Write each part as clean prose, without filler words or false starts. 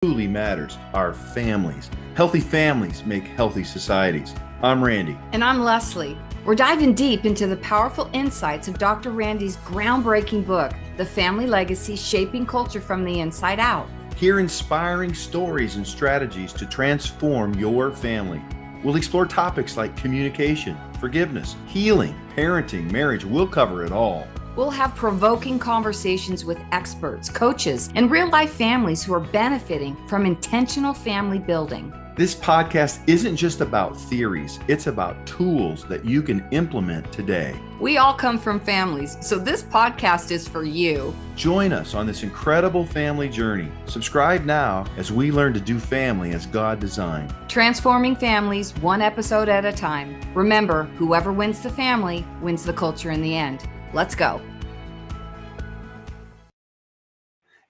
truly matters, our families. Healthy families make healthy societies. I'm Randy. And I'm Leslie. We're diving deep into the powerful insights of Dr. Randy's groundbreaking book, The Family Legacy: Shaping Culture from the Inside Out. Hear inspiring stories and strategies to transform your family. We'll explore topics like communication, forgiveness, healing, parenting, marriage. We'll cover it all. We'll have provoking conversations with experts, coaches, and real-life families who are benefiting from intentional family building. This podcast isn't just about theories, it's about tools that you can implement today. We all come from families, so this podcast is for you. Join us on this incredible family journey. Subscribe now as we learn to do family as God designed. Transforming families one episode at a time. Remember, whoever wins the family wins the culture in the end. Let's go.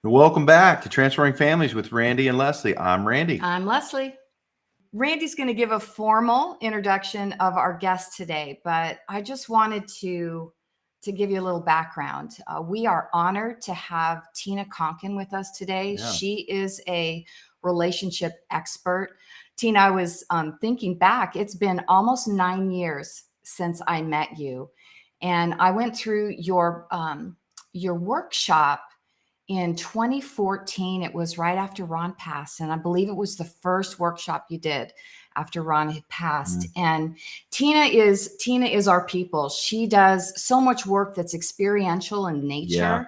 Welcome back to Transforming Families with Randy and Leslie. I'm Randy. I'm Leslie. Randy's going to give a formal introduction of our guest today, but I just wanted to give you a little background. We are honored to have Tina Konkin with us today. Yeah. She is a relationship expert. Tina, I was thinking back, it's been almost 9 years since I met you. And I went through your workshop in 2014. It was right after Ron passed. And I believe it was the first workshop you did after Ron had passed. Mm-hmm. And Tina is our people. She does so much work that's experiential in nature. Yeah.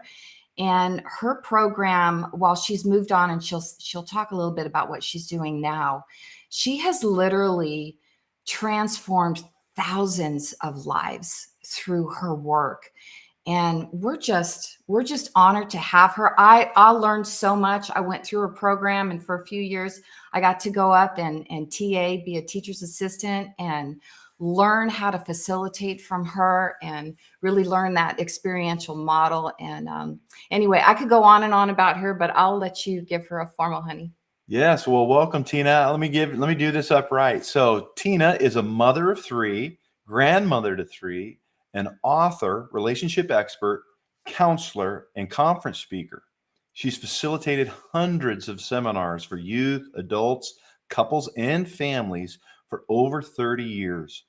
And her program, while she's moved on, and she'll talk a little bit about what she's doing now, she has literally transformed thousands of lives through her work. And we're just honored to have her. I learned so much. I went through her program, and for a few years, I got to go up and TA, be a teacher's assistant, and learn how to facilitate from her and really learn that experiential model. And anyway, I could go on and on about her, but I'll let you give her a formal, honey. Yes. Well, welcome, Tina. Let me do this upright. So Tina is a mother of 3, grandmother to 3, an author, relationship expert, counselor, and conference speaker. She's facilitated hundreds of seminars for youth, adults, couples, and families for over 30 years.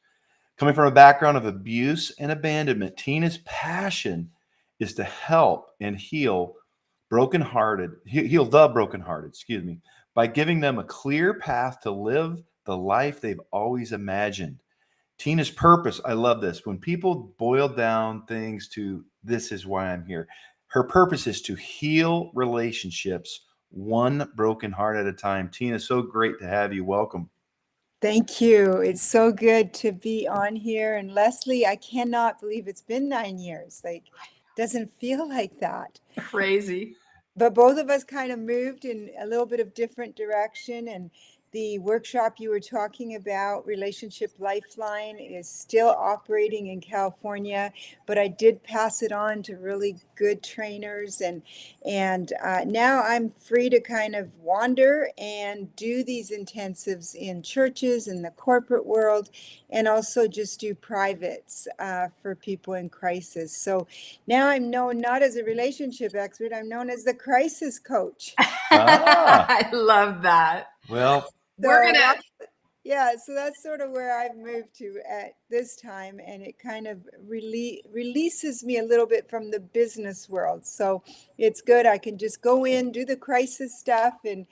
Coming from a background of abuse and abandonment, Tina's passion is to help and heal the brokenhearted, by giving them a clear path to live the life they've always imagined. Tina's purpose, I love this. When people boil down things to this is why I'm here, her purpose is to heal relationships one broken heart at a time. Tina, so great to have you. Welcome. Thank you. It's so good to be on here. And Leslie, I cannot believe it's been 9 years. Doesn't feel like that. Crazy. But both of us kind of moved in a little bit of different direction. And the workshop you were talking about, Relationship Lifeline, is still operating in California, but I did pass it on to really good trainers. And now I'm free to kind of wander and do these intensives in churches, in the corporate world, and also just do privates for people in crisis. So now I'm known not as a relationship expert, I'm known as the crisis coach. I love that. Well, so that's sort of where I've moved to at this time, and it kind of releases me a little bit from the business world. So it's good. I can just go in, do the crisis stuff, and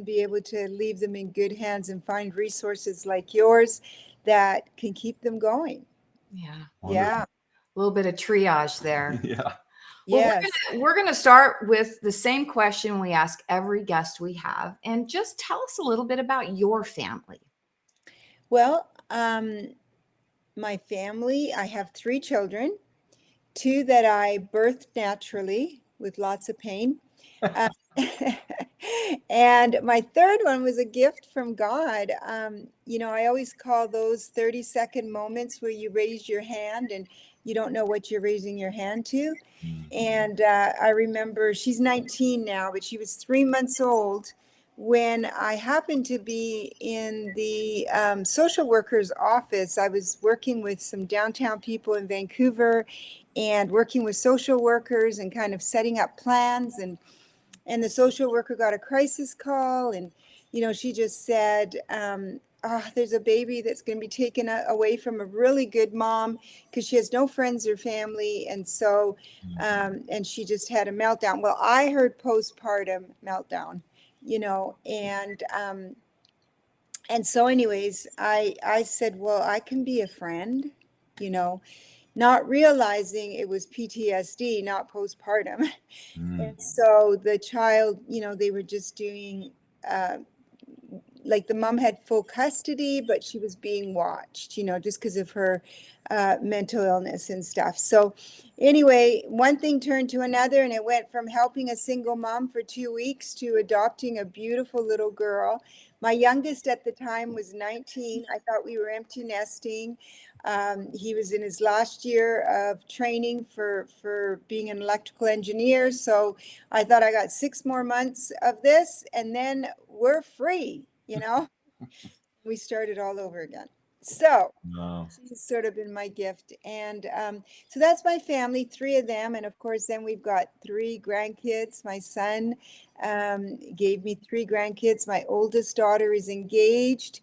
be able to leave them in good hands and find resources like yours that can keep them going. Yeah. Wonderful. Yeah. A little bit of triage there. Yeah. Well, Yes. we're going to start with the same question we ask every guest we have, and just tell us a little bit about your family. Well, my family, I have 3 children, 2 that I birthed naturally with lots of pain. And my third one was a gift from God. I always call those 30-second moments where you raise your hand and you don't know what you're raising your hand to. And I remember, she's 19 now, but she was 3 months old when I happened to be in the social worker's office. I was working with some downtown people in Vancouver and working with social workers and kind of setting up plans. And And the social worker got a crisis call, and she just said, there's a baby that's going to be taken away from a really good mom because she has no friends or family. And so, and she just had a meltdown. Well, I heard postpartum meltdown, and so anyways, I said, well, I can be a friend, not realizing it was PTSD, not postpartum. And so the child, they were just doing, like the mom had full custody, but she was being watched, just because of her mental illness and stuff. So anyway, one thing turned to another, and it went from helping a single mom for 2 weeks to adopting a beautiful little girl. My youngest at the time was 19. I thought we were empty nesting. He was in his last year of training for being an electrical engineer. So I thought I got 6 more months of this, and then we're free. We started all over again. So Wow. she's sort of been my gift. And so that's my family, 3 of them. And of course, then we've got 3 grandkids. My son gave me 3 grandkids. My oldest daughter is engaged.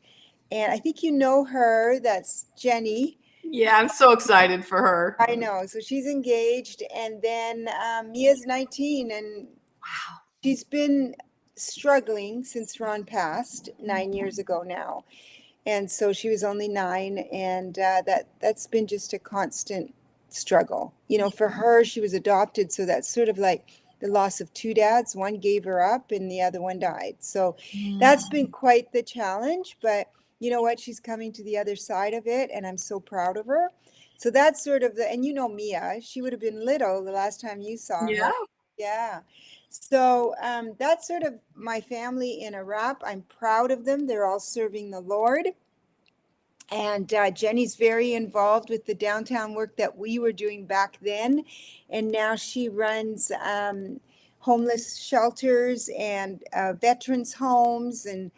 And I think you know her. That's Jenny. Yeah, I'm so excited for her. I know. So she's engaged. And then Mia's 19. And Wow. she's been struggling since Ron passed 9 years ago now. And so she was only 9, and that's been just a constant struggle. For her, she was adopted, so that's sort of like the loss of 2 dads. One gave her up, and the other one died. So that's been quite the challenge. But you know what? She's coming to the other side of it, and I'm so proud of her. So that's sort of and Mia, she would have been little the last time you saw her. Yeah. Yeah. So that's sort of my family in a wrap. I'm proud of them. They're all serving the Lord. And Jenny's very involved with the downtown work that we were doing back then. And now she runs homeless shelters and veterans homes and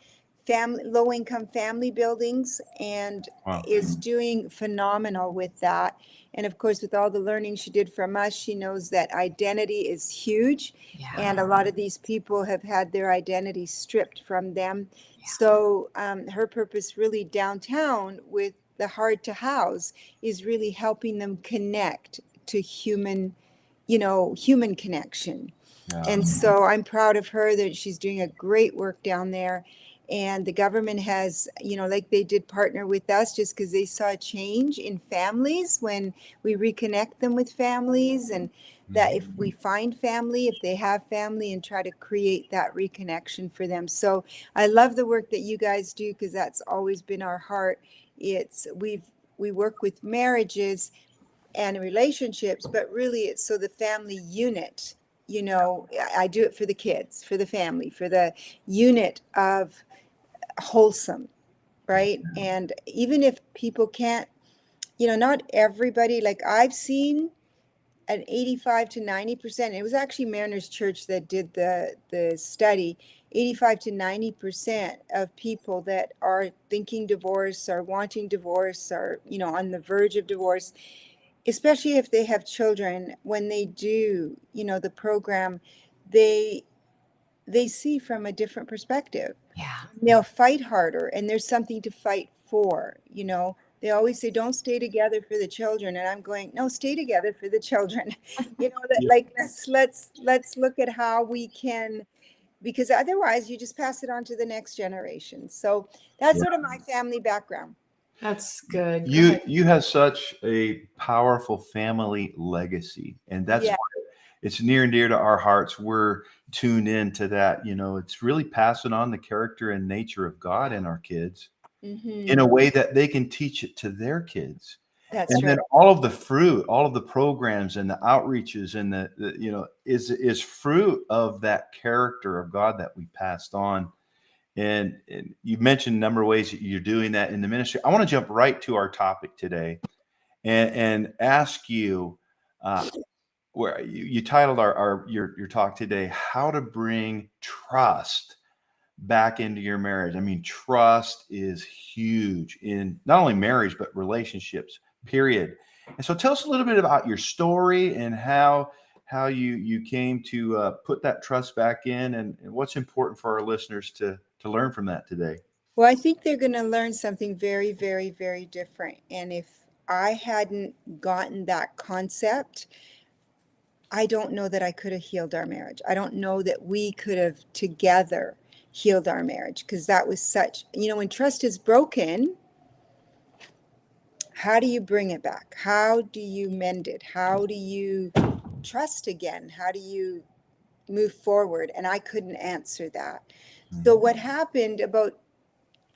low-income family buildings, and Wow. is doing phenomenal with that. And of course, with all the learning she did from us, she knows that identity is huge. Yeah. And a lot of these people have had their identity stripped from them. Yeah. So her purpose really downtown with the Hard to House is really helping them connect to human connection. Yeah. And so I'm proud of her that she's doing a great work down there. And the government has, like they did partner with us just because they saw a change in families when we reconnect them with families, and that if we find family, if they have family, and try to create that reconnection for them. So I love the work that you guys do, because that's always been our heart. We work with marriages and relationships, but really it's so the family unit, I do it for the kids, for the family, for the unit of wholesome, right? And even if people can't, not everybody, like I've seen an 85 to 90%, it was actually Mariners Church that did the study, 85 to 90% of people that are thinking divorce, or wanting divorce, or, on the verge of divorce, especially if they have children, when they do, the program, they see from a different perspective. Yeah. They'll fight harder, and there's something to fight for. They always say, don't stay together for the children, and I'm going, no, stay together for the children. Like let's look at how we can, because otherwise you just pass it on to the next generation. So that's sort of my family background. That's good. You have such a powerful family legacy, and that's why it's near and dear to our hearts. We're tuned into that. It's really passing on the character and nature of God in our kids in a way that they can teach it to their kids. That's and right. then all of the fruit, all of the programs and the outreaches and the is fruit of that character of God that we passed on. And you mentioned a number of ways that you're doing that in the ministry. I want to jump right to our topic today and ask you, where you titled your talk today, how to bring trust back into your marriage. I mean, trust is huge in not only marriage, but relationships, period. And so tell us a little bit about your story and how how you came to put that trust back in, and what's important for our listeners to learn from that today. Well, I think they're going to learn something very, very, very different. And if I hadn't gotten that concept, I don't know that I could have healed our marriage. I don't know that we could have together healed our marriage, because that was such, when trust is broken, how do you bring it back? How do you mend it? How do you trust again? How do you move forward? And I couldn't answer that. So what happened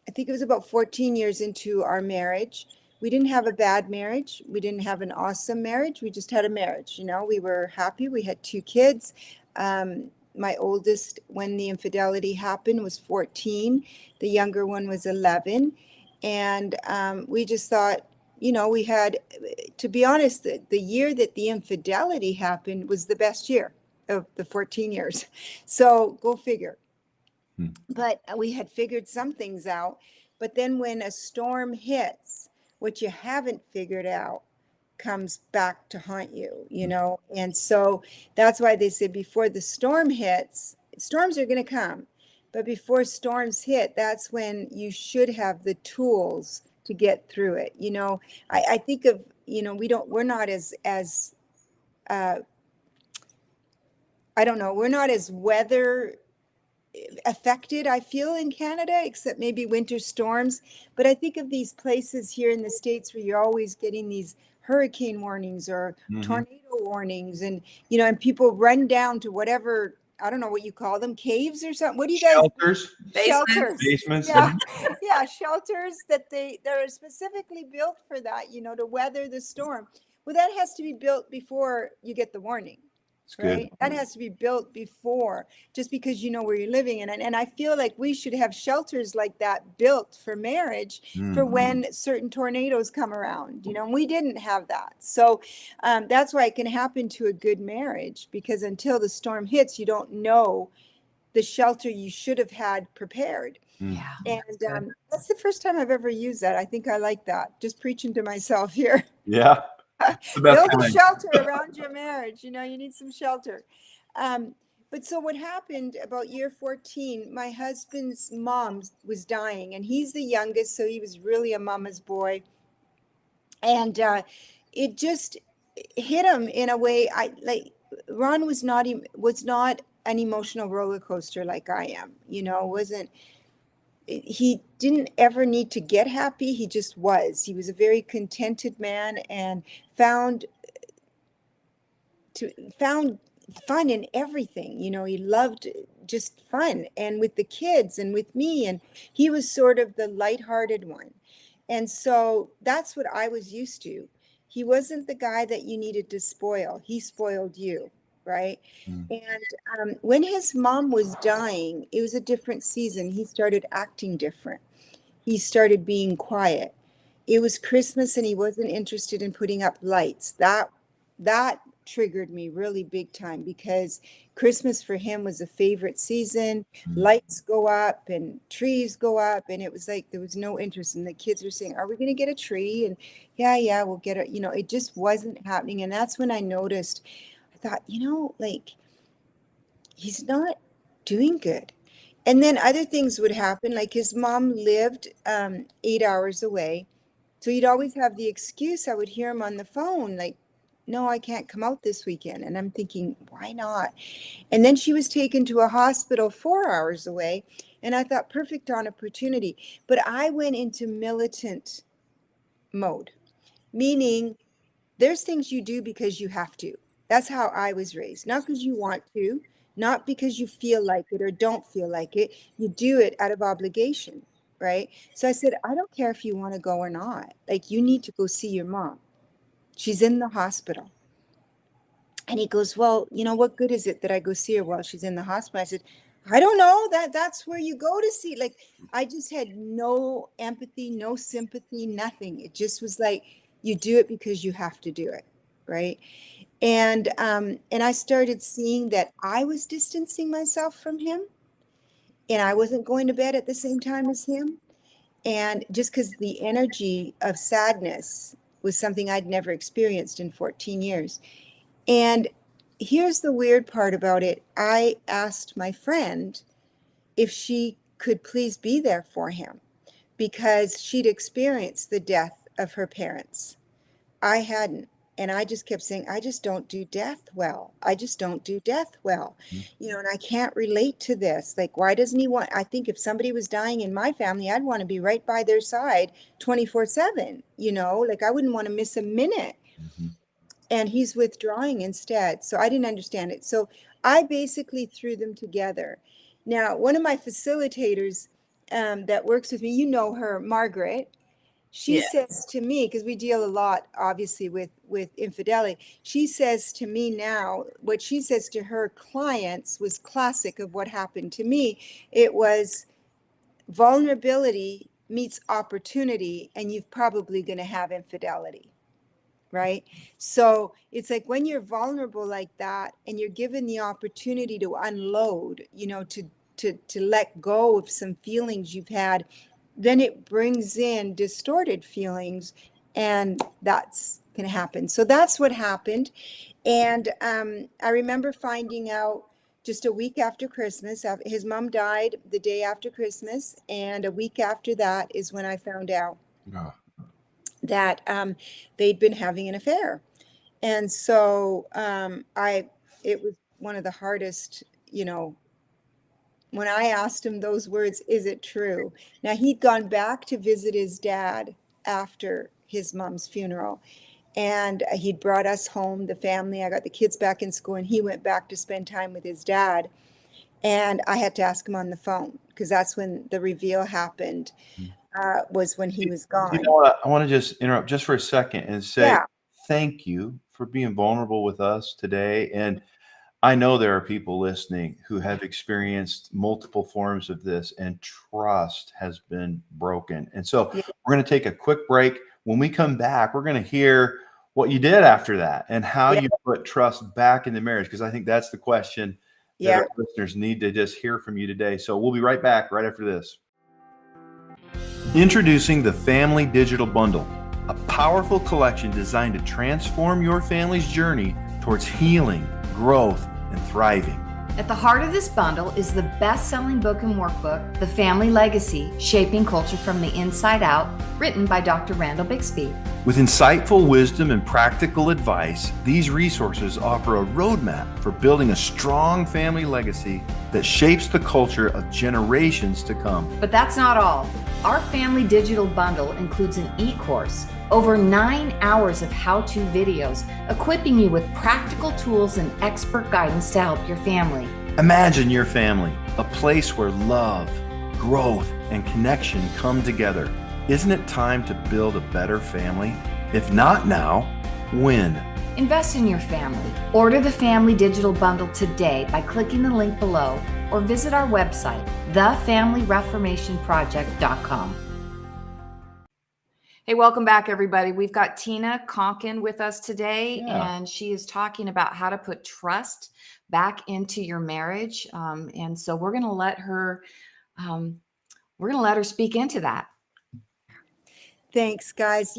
I think it was about 14 years into our marriage. We didn't have a bad marriage. We didn't have an awesome marriage. We just had a marriage. We were happy. We had 2 kids. My oldest, when the infidelity happened, was 14. The younger one was 11. And we just thought, we had, to be honest, the year that the infidelity happened was the best year of the 14 years. So go figure. But we had figured some things out. But then when a storm hits, what you haven't figured out comes back to haunt you, And so that's why they say before the storm hits, storms are going to come. But before storms hit, that's when you should have the tools to get through it. I think of, we're not as I don't know, we're not as weather affected, I feel, in Canada, except maybe winter storms. But I think of these places here in the States where you're always getting these hurricane warnings or tornado warnings, and and people run down to whatever, I don't know what you call them, caves or something. What do you guys? Shelters. Basements. Yeah. Yeah, shelters that are specifically built for that, to weather the storm. Well, that has to be built before you get the warning. Right? That has to be built before, just because you know where you're living. And I feel like we should have shelters like that built for marriage for when certain tornadoes come around, and we didn't have that. So that's why it can happen to a good marriage, because until the storm hits, you don't know the shelter you should have had prepared. Yeah. And that's the first time I've ever used that. I think I like that. Just preaching to myself here. Yeah. Build a shelter around your marriage. You need some shelter. But so what happened about year 14, my husband's mom was dying, and he's the youngest, so he was really a mama's boy. And it just hit him in a way. Ron was not an emotional roller coaster like I am. He didn't ever need to get happy. He just was. He was a very contented man and found fun in everything. He loved just fun, and with the kids and with me, and he was sort of the lighthearted one. And so that's what I was used to. He wasn't the guy that you needed to spoil. He spoiled you. Right. And when his mom was dying, it was a different season. He started acting different. He started being quiet. It was Christmas and he wasn't interested in putting up lights. That triggered me really big time, because Christmas for him was a favorite season. Lights go up and trees go up, and it was like there was no interest. And the kids were saying, "Are we going to get a tree?" And yeah, we'll get it. It just wasn't happening. And that's when I noticed. I thought, he's not doing good. And then other things would happen, like his mom lived 8 hours away. So he'd always have the excuse. I would hear him on the phone, like, "No, I can't come out this weekend." And I'm thinking, why not? And then she was taken to a hospital 4 hours away. And I thought, perfect opportunity. But I went into militant mode, meaning there's things you do because you have to. That's how I was raised. Not because you want to, not because you feel like it or don't feel like it. You do it out of obligation, right? So I said, I don't care if you want to go or not. Like, you need to go see your mom. She's in the hospital. And he goes, "Well, what good is it that I go see her while she's in the hospital?" I said, "I don't know. That's where you go to see." Like, I just had no empathy, no sympathy, nothing. It just was like, you do it because you have to do it, right? And I started seeing that I was distancing myself from him, and I wasn't going to bed at the same time as him. And just because the energy of sadness was something I'd never experienced in 14 years. And here's the weird part about it. I asked my friend if she could please be there for him because she'd experienced the death of her parents. I hadn't. And I just kept saying, I just don't do death well. I just don't do death well. And I can't relate to this. Like, why doesn't he want? I think if somebody was dying in my family, I'd want to be right by their side 24/7. Like I wouldn't want to miss a minute. Mhm. And he's withdrawing instead. So I didn't understand it. So I basically threw them together. Now, one of my facilitators that works with me, you know her, Margaret. She Yeah. says to me, because we deal a lot, obviously, with infidelity. She says to me now, what she says to her clients was classic of what happened to me. It was vulnerability meets opportunity, and you're probably going to have infidelity. Right? So it's like when you're vulnerable like that and you're given the opportunity to unload, to let go of some feelings you've had, then it brings in distorted feelings, and that's going to happen. So that's what happened. And I remember finding out just a week after Christmas. His mom died the day after Christmas, and a week after that is when I found out Oh, that they'd been having an affair. And so it was one of the hardest, when I asked him those words, is it true? Now, he'd gone back to visit his dad after his mom's funeral, and he'd brought us home, the family. I got the kids back in school, and he went back to spend time with his dad. And I had to ask him on the phone because that's when the reveal happened, was when he was You gone. know what? I want to just interrupt just for a second and say Yeah. thank you for being vulnerable with us today. And I know there are people listening who have experienced multiple forms of this, and trust has been broken. And so Yeah. we're going to take a quick break. When we come back, we're going to hear what you did after that and how Yeah. you put trust back in the marriage, because I think that's the question that Yeah. our listeners need to just hear from you today. So we'll be right back right after this. Introducing the Family Digital Bundle, a powerful collection designed to transform your family's journey towards healing, growth, and thriving. At the heart of this bundle is the best-selling book and workbook, The Family Legacy, Shaping Culture from the Inside Out, written by Dr. Randall Bixby. With insightful wisdom and practical advice, these resources offer a roadmap for building a strong family legacy that shapes the culture of generations to come. But that's not all. Our Family Digital Bundle includes an e-course, over 9 hours of how-to videos, equipping you with practical tools and expert guidance to help your family. Imagine your family, a place where love, growth, and connection come together. Isn't it time to build a better family? If not now, when? Invest in your family. Order the Family Digital Bundle today by clicking the link below or visit our website, thefamilyreformationproject.com. Hey, welcome back, everybody. We've got Tina Konkin with us today, and she is talking about how to put trust back into your marriage. And so we're going to let her speak into that. Thanks, guys.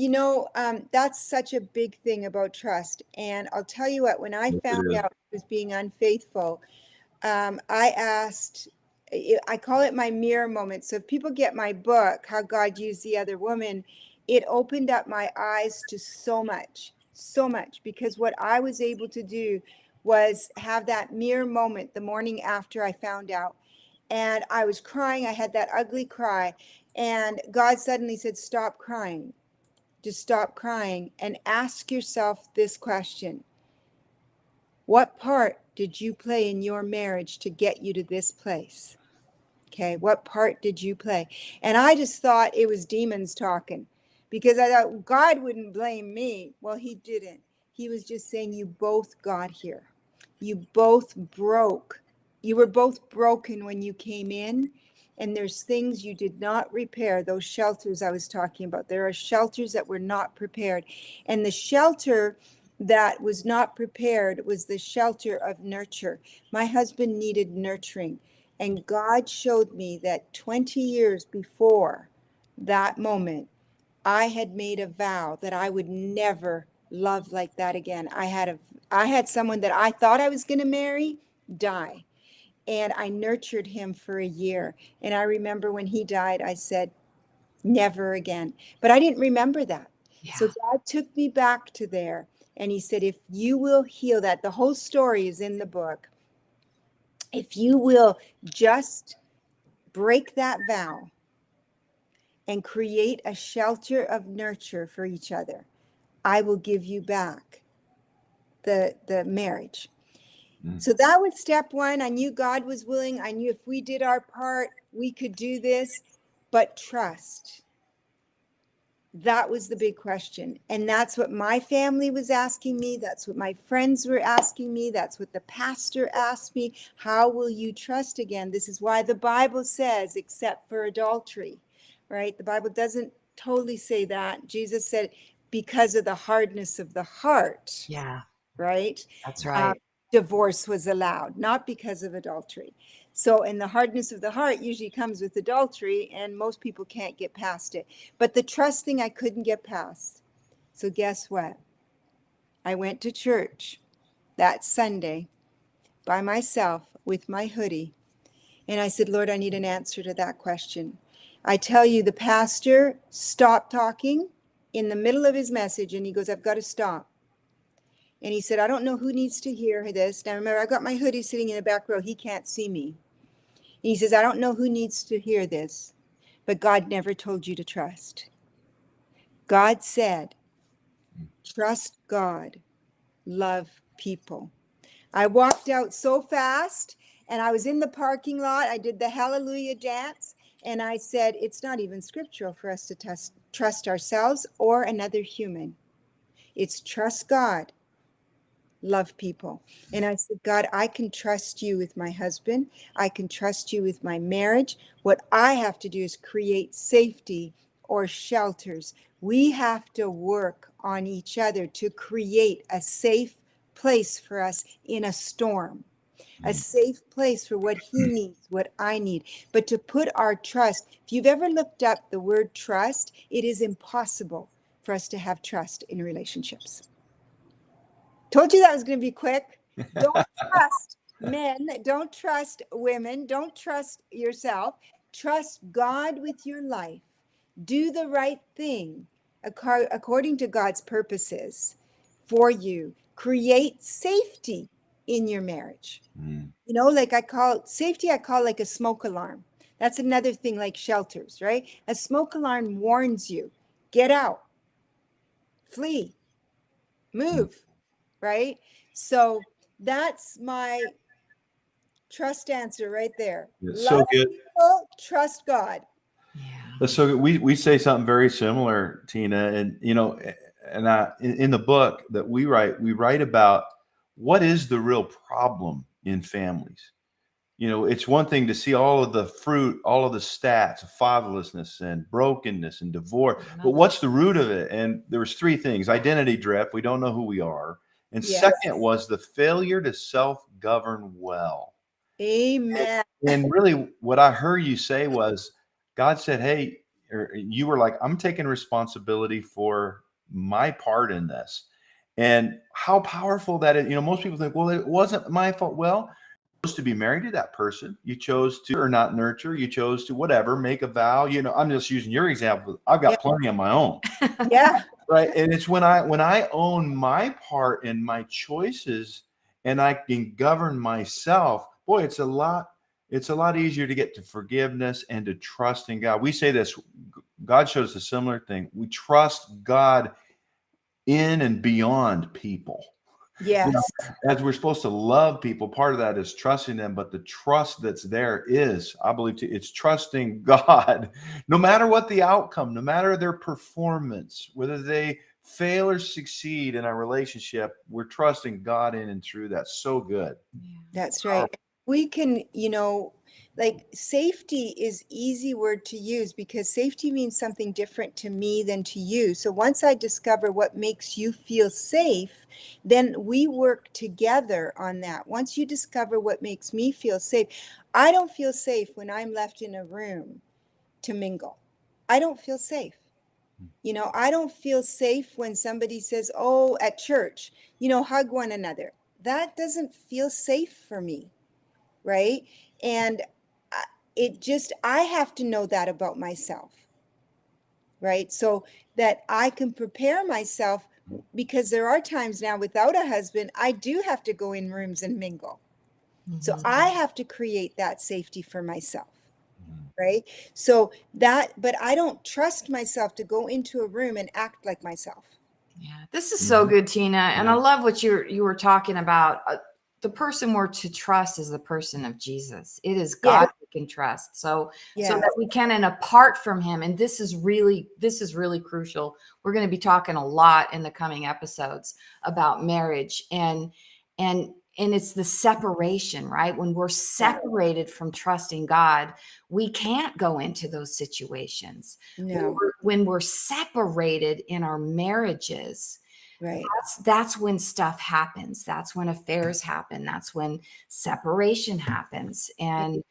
That's such a big thing about trust. And I'll tell you what, when I found out I was being unfaithful, I call it my mirror moment. So if people get my book, How God Used the Other Woman, it opened up my eyes to so much, because what I was able to do was have that mirror moment the morning after I found out. And I was crying. I had that ugly cry. And God suddenly said, stop crying. Just stop crying and ask yourself this question. What part did you play in your marriage to get you to this place? Okay, what part did you play? And I just thought it was demons talking, because I thought God wouldn't blame me. Well, he didn't. He was just saying you both got here. You both broke. You were both broken when you came in, and there's things you did not repair. Those shelters I was talking about. There are shelters that were not prepared. And the shelter that was not prepared was the shelter of nurture. My husband needed nurturing. And God showed me that 20 years before that moment, I had made a vow that I would never love like that again. I had I had someone that I thought I was going to marry die. And I nurtured him for a year. And I remember when he died, I said, never again. But I didn't remember that. So Yeah. God took me back to there. And he said, if you will heal that, the whole story is in the book. If you will just break that vow and create a shelter of nurture for each other, I will give you back the marriage. So that was step one. I knew God was willing. I knew if we did our part, we could do this. But trust. That was the big question. And that's what my family was asking me. That's what my friends were asking me. That's what the pastor asked me. How will you trust again? This is why the Bible says, except for adultery, right? The Bible doesn't totally say that. Jesus said, because of the hardness of the heart, Yeah. right? That's right. Divorce was allowed, not because of adultery. So, and the hardness of the heart usually comes with adultery, and most people can't get past it. But the trust thing I couldn't get past. So, guess what? I went to church that Sunday by myself with my hoodie, and I said, Lord, I need an answer to that question. I tell you, the pastor stopped talking in the middle of his message, and he goes, I've got to stop. And he said, I don't know who needs to hear this. Now, remember, I got my hoodie sitting in the back row. He can't see me. And he says, I don't know who needs to hear this, but God never told you to trust. God said, trust God, love people. I walked out so fast, and I was in the parking lot. I did the hallelujah dance, and I said, it's not even scriptural for us to trust ourselves or another human. It's trust God, love people. And I said, God, I can trust you with my husband. I can trust you with my marriage. What I have to do is create safety or shelters. We have to work on each other to create a safe place for us in a storm, a safe place for what he needs, what I need. But to put our trust, if you've ever looked up the word trust, it is impossible for us to have trust in relationships. Told you that was going to be quick. Don't trust men. Don't trust women. Don't trust yourself. Trust God with your life. Do the right thing according to God's purposes for you. Create safety in your marriage. You know, like I call safety, I call like a smoke alarm. That's another thing, like shelters, right? A smoke alarm warns you, get out, flee, move. Right? So that's my trust answer right there. It's Love so good. people, trust God. Yeah. That's so good. We say something very similar, Tina, and and in the book that we write about what is the real problem in families. It's one thing to see all of the fruit, all of the stats of fatherlessness and brokenness and divorce, but what's the root of it? And there was three things: identity drift, we don't know who we are, and Yes. second was the failure to self-govern well. Amen. And really, what I heard you say was, God said, "Hey," or you were like, "I'm taking responsibility for my part in this." And how powerful that is. Most people think, "Well, it wasn't my fault." Well, to be married to that person, you chose to, or not nurture, you chose to whatever, make a vow. I'm just using your example. I've got plenty of my own. Yeah. Right. And it's when I own my part and my choices and I can govern myself, boy, it's a lot easier to get to forgiveness and to trust in God. We say this, God shows a similar thing. We trust God in and beyond people. Yes. As we're supposed to love people, part of that is trusting them, but the trust that's there is, I believe, it's trusting God, no matter what the outcome, no matter their performance, whether they fail or succeed in our relationship, we're trusting God in and through that. So good. That's right. We can, like safety is easy word to use because safety means something different to me than to you. So once I discover what makes you feel safe, then we work together on that. Once you discover what makes me feel safe, I don't feel safe when I'm left in a room to mingle. I don't feel safe. You know, I don't feel safe when somebody says, oh, at church, you know, hug one another. That doesn't feel safe for me, right? And I have to know that about myself, right? So that I can prepare myself, because there are times now without a husband, I do have to go in rooms and mingle. So Mhm. I have to create that safety for myself. Right. So but I don't trust myself to go into a room and act like myself. Yeah, this is so good, Tina. And I Yeah. love what you were talking about. The person we're to trust is the person of Jesus. It is Yeah. God we can trust. So Yeah. that we can, and apart from him, and this is really crucial. We're going to be talking a lot in the coming episodes about marriage and it's the separation, right? When we're separated from trusting God, we can't go into those situations. No. When we're separated in our marriages, Right. that's when stuff happens. That's when affairs happen. That's when separation happens. And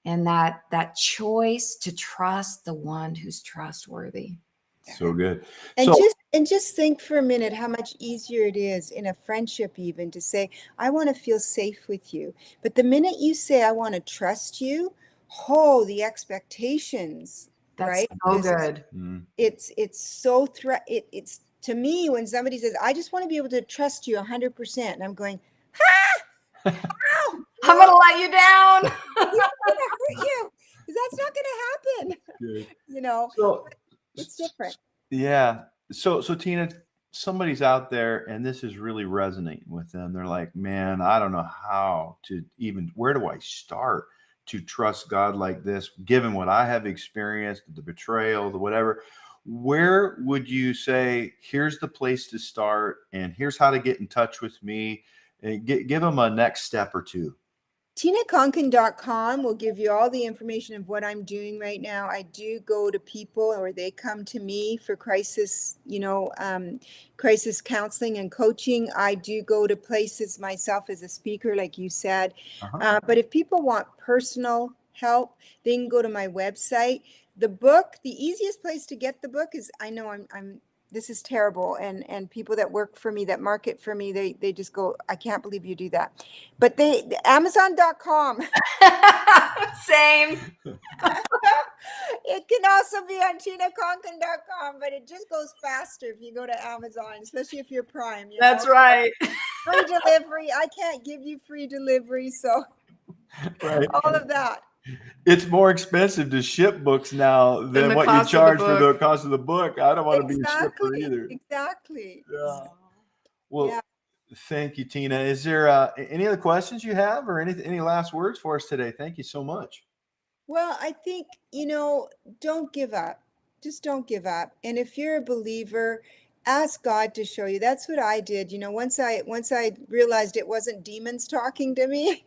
that choice to trust the one who's trustworthy. So good. And So just think for a minute how much easier it is in a friendship even to say, I want to feel safe with you. But the minute you say, I want to trust you, the expectations, That's right? so good. It's so it's to me when somebody says, I just want to be able to trust you 100%, and I'm going, how? I'm going to let you down. He's going to hurt you, because that's not going to happen. good. You know, So it's different. yeah. So Tina, somebody's out there and this is really resonating with them. They're like, man, I don't know how to even, where do I start to trust God like this, given what I have experienced, the betrayal, the whatever. Where would you say, here's the place to start and here's how to get in touch with me, and give them a next step or two? TinaKonkin.com will give you all the information of what I'm doing right now. I do go to people, or they come to me for crisis, crisis counseling and coaching. I do go to places myself as a speaker, like you said. But if people want personal help, they can go to my website. The book, the easiest place to get the book is, I know I'm this is terrible, and people that work for me, that market for me, they just go, I can't believe you do that. But Amazon.com. Same. It can also be on TinaKonkin.com, but it just goes faster if you go to Amazon, especially if you're Prime. That's right. Free delivery. I can't give you free delivery, so Right. all of that. It's more expensive to ship books now than the what you cost of the charge for the book. cost of the book. I don't want to be a shipper either. Exactly. Yeah. Well, Yeah. thank you, Tina. Is there any other questions you have, or any last words for us today? Thank you so much. Well, I think, don't give up. Just don't give up. And if you're a believer, ask God to show you. That's what I did. Once I realized it wasn't demons talking to me,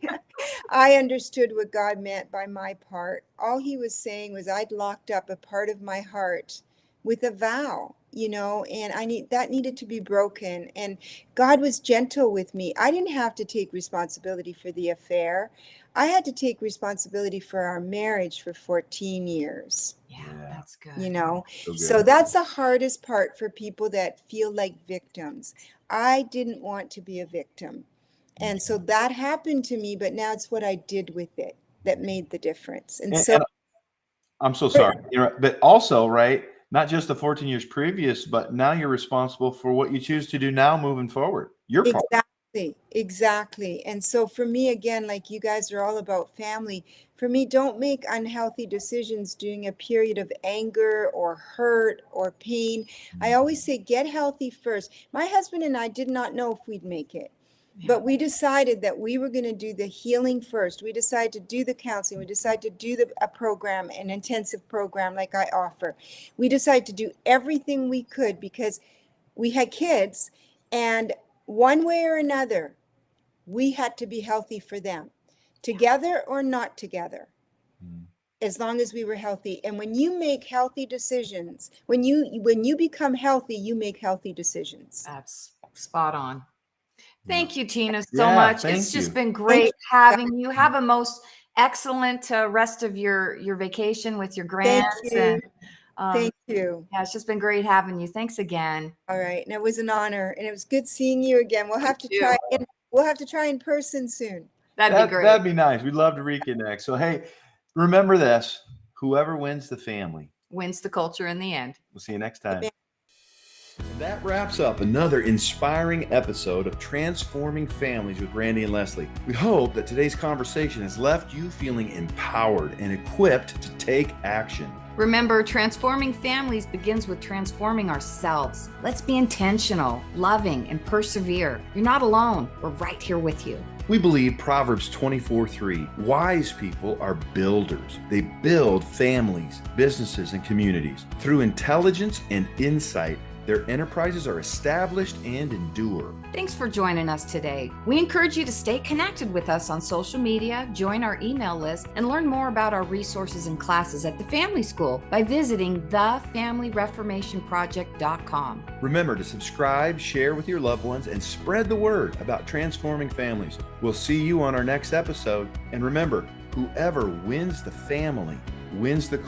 I understood what God meant by my part. All he was saying was I'd locked up a part of my heart with a vow, and that needed to be broken. And God was gentle with me. I didn't have to take responsibility for the affair. I had to take responsibility for our marriage for 14 years. Yeah, that's good. So that's the hardest part for people that feel like victims. I didn't want to be a victim. And so that happened to me, but now it's what I did with it that made the difference. And so I'm so sorry. But also, right, not just the 14 years previous, but now you're responsible for what you choose to do now moving forward. Your part. Exactly. And so for me, again, like you guys are all about family, for me, don't make unhealthy decisions during a period of anger or hurt or pain. I always say, get healthy first. My husband and I did not know if we'd make it. But we decided that we were going to do the healing first. We decided to do the counseling. We decided to do a program, an intensive program like I offer. We decided to do everything we could because we had kids, and one way or another, we had to be healthy for them, together or not together, as long as we were healthy. And when you make healthy decisions, when you become healthy, you make healthy decisions. That's spot on. Thank you, Tina, so much. It's just been Thank great you. having you. Have a most excellent rest of your vacation with your grands. Thank you. Thank you. Yeah, it's just been great having you. Thanks again. All right. And it was an honor. And it was good seeing you again. We'll have to You try in person soon. That'd be great. That'd be nice. We'd love to reconnect. So, hey, remember this: whoever wins the family Wins the culture in the end. We'll see you next time. Amen. That wraps up another inspiring episode of Transforming Families with Randy and Leslie. We hope that today's conversation has left you feeling empowered and equipped to take action. Remember, transforming families begins with transforming ourselves. Let's be intentional, loving, and persevere. You're not alone. We're right here with you. We believe Proverbs 24:3, wise people are builders. They build families, businesses, and communities. Through intelligence and insight, their enterprises are established and endure. Thanks for joining us today. We encourage you to stay connected with us on social media, join our email list, and learn more about our resources and classes at the Family School by visiting thefamilyreformationproject.com. Remember to subscribe, share with your loved ones, and spread the word about transforming families. We'll see you on our next episode. And remember, whoever wins the family wins the